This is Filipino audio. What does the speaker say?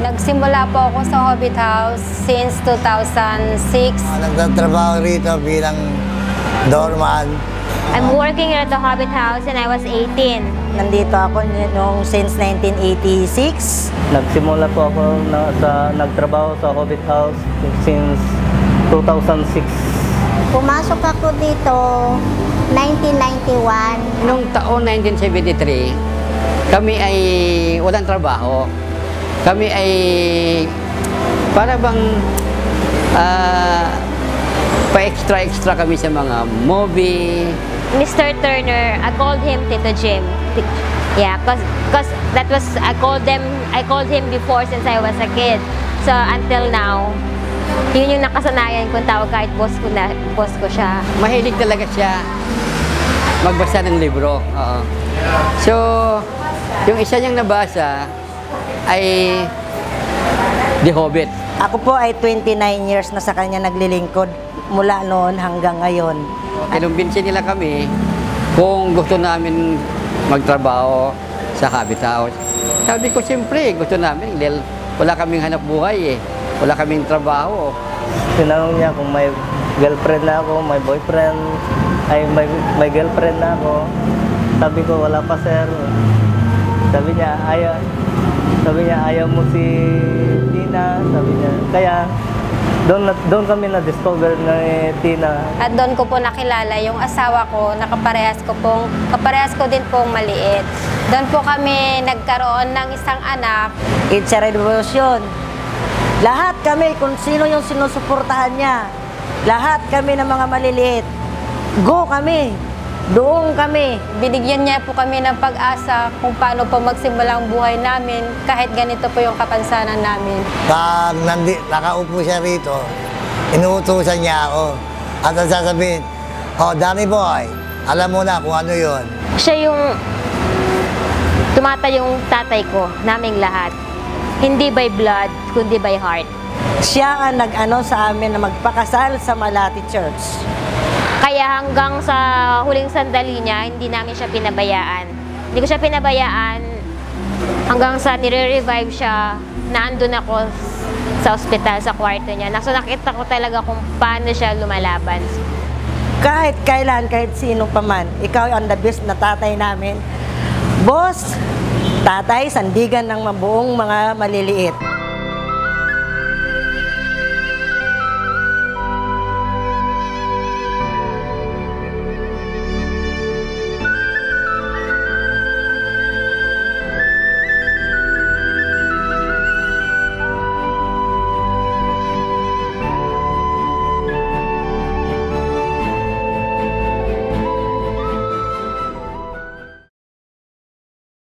Nagsimula po ako sa Hobbit House since 2006. Nagtatrabaho rito bilang doorman. I'm working here at the Hobbit House and I was 18. Nandito ako noong since 1986. Nagsimula po ako nagtrabaho sa Hobbit House since 2006. Pumasok ako dito 1991. Noong taon 1973, kami ay walang trabaho. Kami ay para bang pa-extra kami sa mga movie. Mr. Turner, I called him Tito Jim. Yeah, cause that was I called him before since I was a kid. So until now, yun yung nakasanayan kong tawag kahit boss ko siya. Mahilig talaga siya magbasa ng libro. So, yung isa niyang nabasa ay The Hobbit. Ako po ay 29 years na sa kanya naglilingkod mula noon hanggang ngayon. Kinumbinsi nila kami kung gusto namin magtrabaho sa Hobbit House. Sabi ko, siyempre, gusto namin dahil wala kaming hanap buhay eh. Wala kaming trabaho. Tinanong niya kung may girlfriend na ako, may boyfriend, may girlfriend na ako. Sabi ko, wala pa sir. Sabi niya, ayaw mo si Tina. Sabi niya, kaya doon kami na-discover ni Tina. At doon ko po nakilala yung asawa ko na kaparehas ko din pong maliit. Doon po kami nagkaroon ng isang anak. It's a revolution. Lahat kami, kung sino yung sinusuportahan niya, lahat kami ng mga maliliit, go kami, doon kami. Binigyan niya po kami ng pag-asa kung paano po magsimula ang buhay namin kahit ganito po yung kapansanan namin. Pag nakaupo siya rito, inuutusan niya ako. At ang sasabihin, oh, Danny boy, alam mo na kung ano yun. Siya yung tumatayong tatay ko, naming lahat. Hindi by blood, kundi by heart. Siya ang nag-ano sa amin na magpakasal sa Malati Church. Kaya hanggang sa huling sandali niya, hindi namin siya pinabayaan. Hindi ko siya pinabayaan hanggang sa nire-revive siya, naandun ako sa ospital, sa kwarto niya. So nakita ko talaga kung paano siya lumalaban. Kahit kailan, kahit sino pa man, ikaw ang the best na tatay namin. Boss, tatay, sandigan ng mabuong mga maliliit.